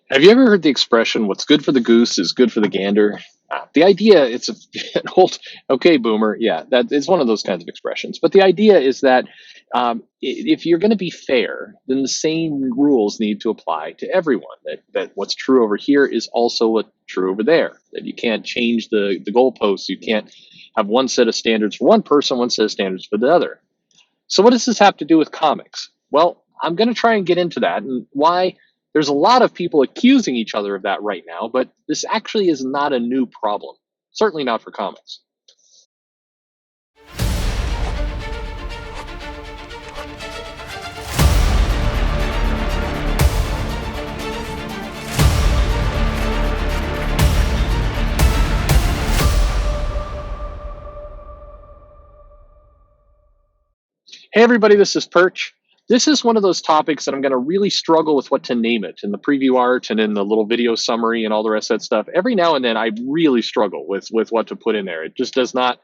Have you ever heard the expression, what's good for the goose is good for the gander? The idea, it's an old, okay, boomer, yeah, that is one of those kinds of expressions. But the idea is that if you're going to be fair, then the same rules need to apply to everyone. That what's true over here is also what's true over there. That you can't change the goalposts. You can't have one set of standards for one person, one set of standards for the other. So, what does this have to do with comics? Well, I'm going to try and get into that and why there's a lot of people accusing each other of that right now, but this actually is not a new problem. Certainly not for comics. Hey, everybody, this is Perch. This is one of those topics that I'm going to really struggle with what to name it in the preview art and in the little video summary and all the rest of that stuff. Every now and then, I really struggle with what to put in there. It just does not.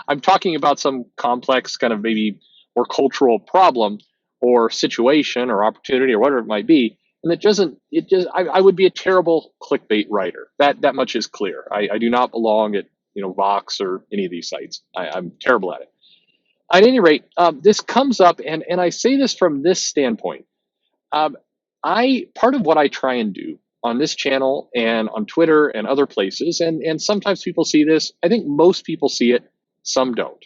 I'm talking about some complex, kind of maybe more cultural problem or situation or opportunity or whatever it might be. And it doesn't, it just, I would be a terrible clickbait writer. That much is clear. I do not belong at, Vox or any of these sites. I'm terrible at it. At any rate, this comes up, and I say this from this standpoint. Um, I part of what I try and do on this channel and on Twitter and other places, and sometimes people see this. I think most people see it, some don't,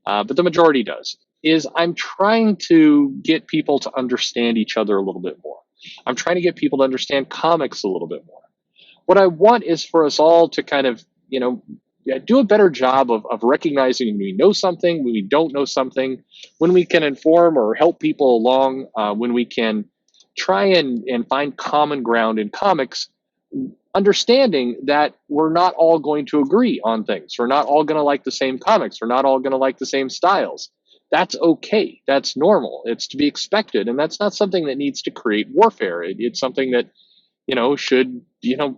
but the majority does. Is I'm trying to get people to understand each other a little bit more. I'm trying to get people to understand comics a little bit more. What I want is for us all to kind of, yeah, do a better job of recognizing when we know something, when we don't know something, when we can inform or help people along, when we can try and find common ground in comics, understanding that we're not all going to agree on things. We're not all going to like the same comics. We're not all going to like the same styles. That's okay. That's normal. It's to be expected. And that's not something that needs to create warfare. It's something that should,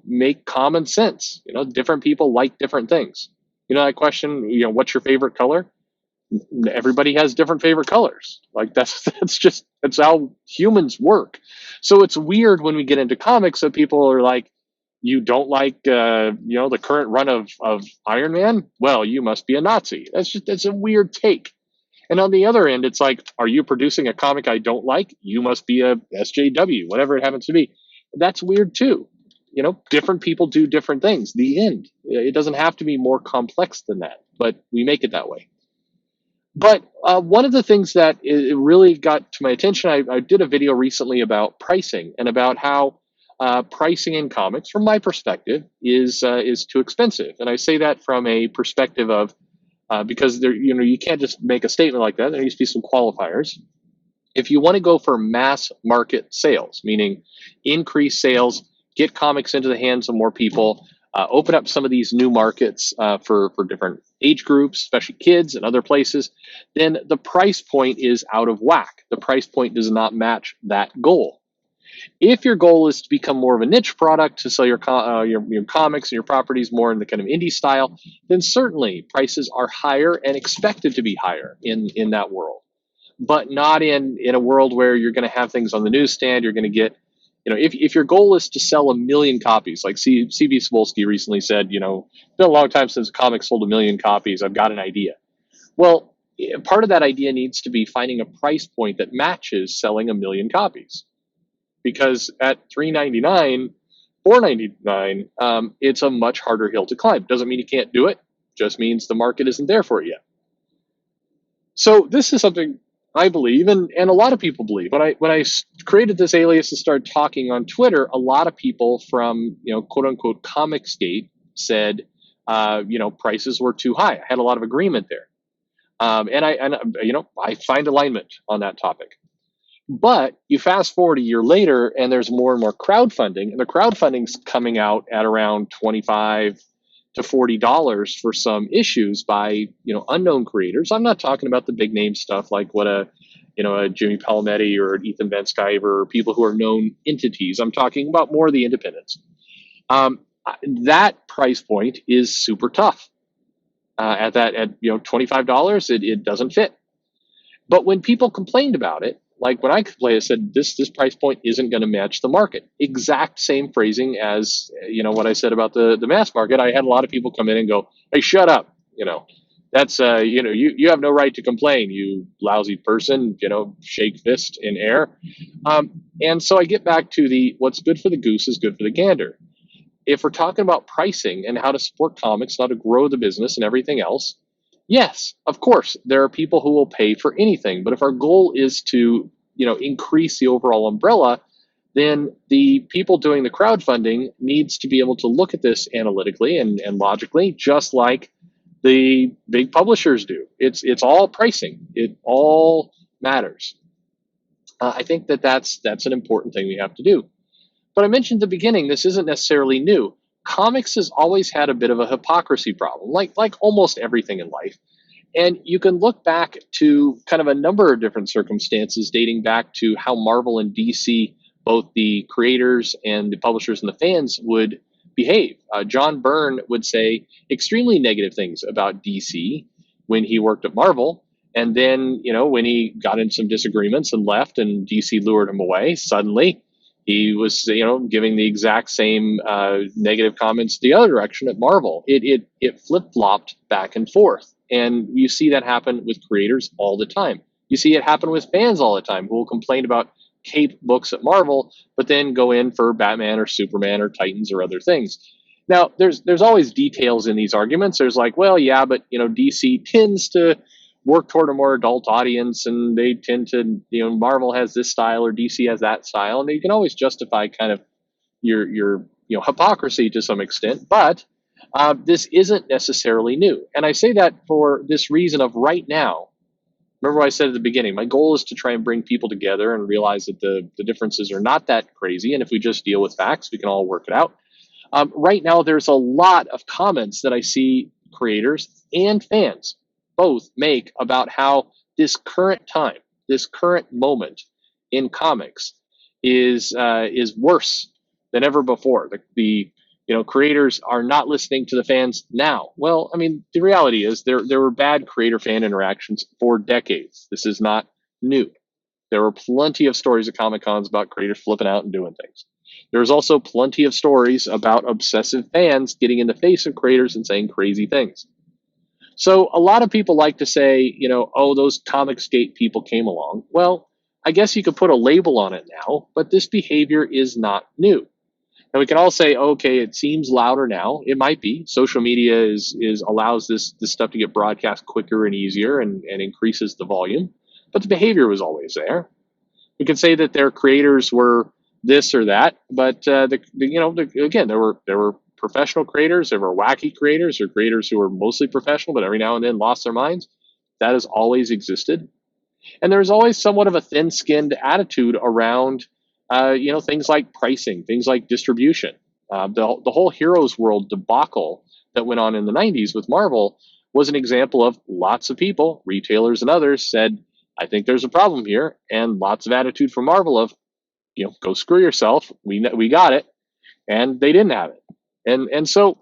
make common sense. Different people like different things. That question, what's your favorite color? Everybody has different favorite colors. Like that's how humans work. So it's weird when we get into comics that people are like, you don't like, the current run of Iron Man? Well, you must be a Nazi. That's a weird take. And on the other end, it's like, are you producing a comic I don't like? You must be a SJW, whatever it happens to be. That's weird too. Different people do different things. The end. It doesn't have to be more complex than that, but we make it that way. But one of the things that it really got to my attention, I did a video recently about pricing and about how pricing in comics, from my perspective, is too expensive. And I say that from a perspective of because there, you can't just make a statement like that. There needs to be some qualifiers. If you want to go for mass market sales, meaning increase sales, get comics into the hands of more people, open up some of these new markets for different age groups, especially kids and other places, then the price point is out of whack. The price point does not match that goal. If your goal is to become more of a niche product, to sell your comics and your properties more in the kind of indie style, then certainly prices are higher and expected to be higher in that world, but not in a world where you're going to have things on the newsstand. You're going to get, if your goal is to sell 1 million copies, like C.B. Cebulski recently said, it's been a long time since a comic sold 1 million copies. I've got an idea. Well, part of that idea needs to be finding a price point that matches selling 1 million copies, because at $3.99, $4.99, it's a much harder hill to climb. Doesn't mean you can't do it. Just means the market isn't there for it yet. So this is something I believe, and a lot of people believe. When I created this alias and started talking on Twitter, a lot of people from quote unquote Comicsgate said prices were too high. I had a lot of agreement there, I find alignment on that topic. But you fast forward a year later, and there's more and more crowdfunding, and the crowdfunding's coming out at around $25 to $40 for some issues by unknown creators. I'm not talking about the big name stuff like what a Jimmy Palmiotti or an Ethan Van Sciver, or people who are known entities. I'm talking about more of the independents. That price point is super tough. At $25, it doesn't fit. But when people complained about it, Like when I could play, I said this price point isn't going to match the market. Exact same phrasing as what I said about the mass market. I had a lot of people come in and go, "Hey, shut up!" That's you have no right to complain, you lousy person. Shake fist in air. And so I get back to the what's good for the goose is good for the gander. If we're talking about pricing and how to support comics, how to grow the business and everything else, yes, of course, there are people who will pay for anything. But if our goal is to, increase the overall umbrella, then the people doing the crowdfunding needs to be able to look at this analytically and logically, just like the big publishers do. It's all pricing. It all matters. I think that's an important thing we have to do. But I mentioned at the beginning, this isn't necessarily new. Comics has always had a bit of a hypocrisy problem, like almost everything in life. And you can look back to kind of a number of different circumstances dating back to how Marvel and DC, both the creators and the publishers and the fans, would behave. John Byrne would say extremely negative things about DC when he worked at Marvel. And then, when he got in some disagreements and left and DC lured him away, suddenly he was, giving the exact same negative comments the other direction at Marvel. It flip flopped back and forth, and you see that happen with creators all the time. You see it happen with fans all the time who will complain about cape books at Marvel, but then go in for Batman or Superman or Titans or other things. Now, there's always details in these arguments. There's like, well, yeah, but DC tends to work toward a more adult audience, and they tend to, Marvel has this style or DC has that style, and you can always justify kind of your hypocrisy to some extent. But this isn't necessarily new, and I say that for this reason of right now. Remember what I said at the beginning. My goal is to try and bring people together and realize that the differences are not that crazy, and if we just deal with facts, we can all work it out. Right now, there's a lot of comments that I see creators and fans both make about how this current time, this current moment in comics is worse than ever before. The creators are not listening to the fans now. Well, I mean, the reality is there were bad creator fan interactions for decades. This is not new. There were plenty of stories at Comic Cons about creators flipping out and doing things. There's also plenty of stories about obsessive fans getting in the face of creators and saying crazy things. So a lot of people like to say, oh, those Comicsgate people came along. Well, I guess you could put a label on it now, but this behavior is not new. And we can all say, okay, it seems louder now. It might be. Social media is allows this stuff to get broadcast quicker and easier and increases the volume. But the behavior was always there. We can say that their creators were this or that, but again, there were professional creators, there were wacky creators, or creators who were mostly professional, but every now and then lost their minds. That has always existed, and there's always somewhat of a thin-skinned attitude around, things like pricing, things like distribution. The whole Heroes World debacle that went on in the '90s with Marvel was an example of lots of people, retailers and others, said, "I think there's a problem here," and lots of attitude from Marvel of, go screw yourself. We got it, and they didn't have it, and so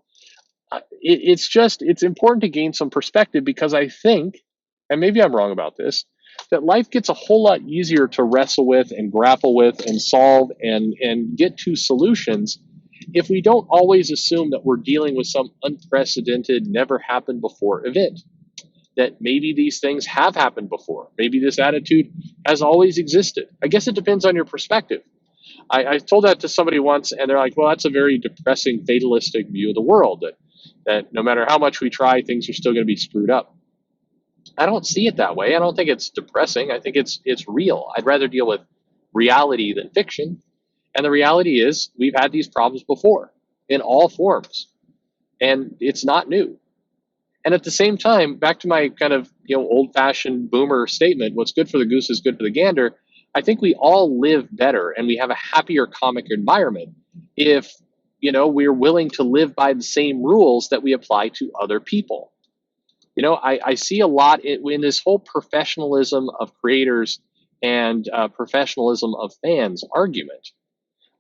it's important to gain some perspective, because I think, and maybe I'm wrong about this, that life gets a whole lot easier to wrestle with and grapple with and solve and get to solutions if we don't always assume that we're dealing with some unprecedented, never happened before event. That maybe these things have happened before. Maybe this attitude has always existed. I guess it depends on your perspective. I told that to somebody once, and they're like, well, that's a very depressing, fatalistic view of the world, that no matter how much we try, things are still going to be screwed up. I don't see it that way. I don't think it's depressing. I think it's real. I'd rather deal with reality than fiction. And the reality is we've had these problems before in all forms, and it's not new. And at the same time, back to my kind of old-fashioned boomer statement, what's good for the goose is good for the gander. I think we all live better and we have a happier comic environment if we're willing to live by the same rules that we apply to other people. I see a lot in this whole professionalism of creators and professionalism of fans argument.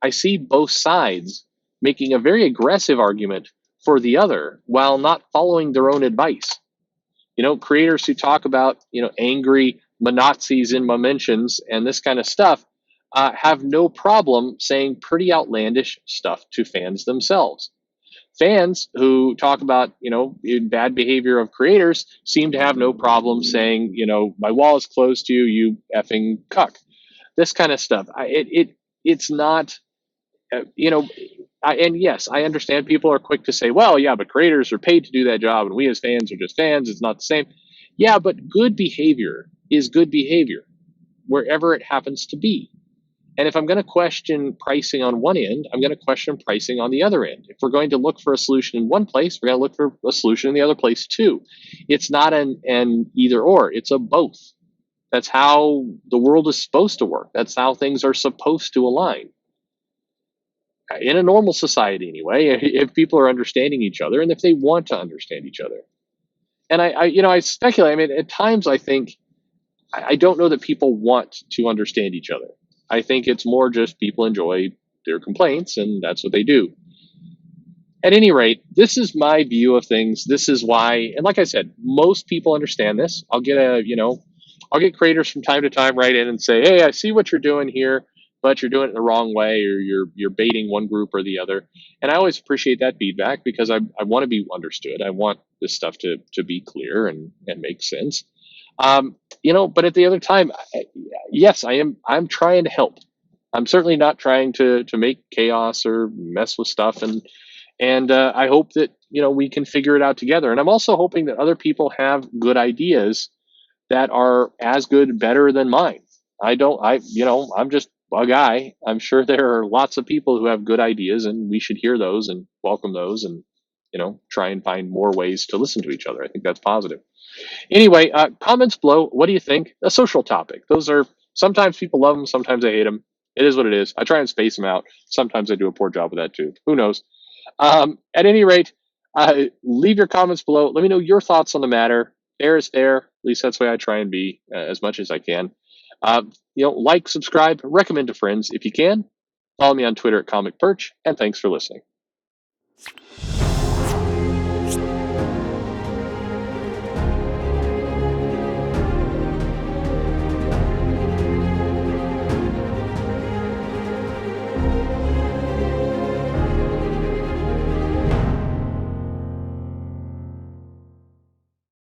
I see both sides making a very aggressive argument for the other while not following their own advice. Creators who talk about, angry Nazis in my mentions and this kind of stuff have no problem saying pretty outlandish stuff to fans themselves. Fans who talk about, bad behavior of creators seem to have no problem saying, my wall is closed to you, you effing cuck. This kind of stuff. It's not, you know, and yes, I understand people are quick to say, well, yeah, but creators are paid to do that job, and we as fans are just fans. It's not the same. Yeah, but good behavior is good behavior wherever it happens to be. And if I'm going to question pricing on one end, I'm going to question pricing on the other end. If we're going to look for a solution in one place, we're going to look for a solution in the other place too. It's not an either or, it's a both. That's how the world is supposed to work. That's how things are supposed to align. In a normal society, anyway, if people are understanding each other and if they want to understand each other. And I speculate. I mean, at times I think, I don't know that people want to understand each other. I think it's more just people enjoy their complaints and that's what they do. At any rate, this is my view of things. This is why, and like I said, most people understand this. I'll get creators from time to time write in and say, hey, I see what you're doing here, but you're doing it the wrong way, or you're baiting one group or the other. And I always appreciate that feedback because I want to be understood. I want this stuff to be clear and make sense. But at the other time, yes, I'm trying to help. I'm certainly not trying to make chaos or mess with stuff, and I hope that we can figure it out together. And I'm also hoping that other people have good ideas that are as good, better than mine. I'm just a guy. I'm sure there are lots of people who have good ideas, and we should hear those and welcome those, and try and find more ways to listen to each other. I think that's positive. Anyway, comments below. What do you think? A social topic. Those are, sometimes people love them, sometimes they hate them. It is what it is. I try and space them out. Sometimes I do a poor job of that too. Who knows? At any rate, leave your comments below. Let me know your thoughts on the matter. Fair is fair. At least that's the way I try and be as much as I can. Like, subscribe, recommend to friends if you can. Follow me on Twitter at Comic Perch, and thanks for listening.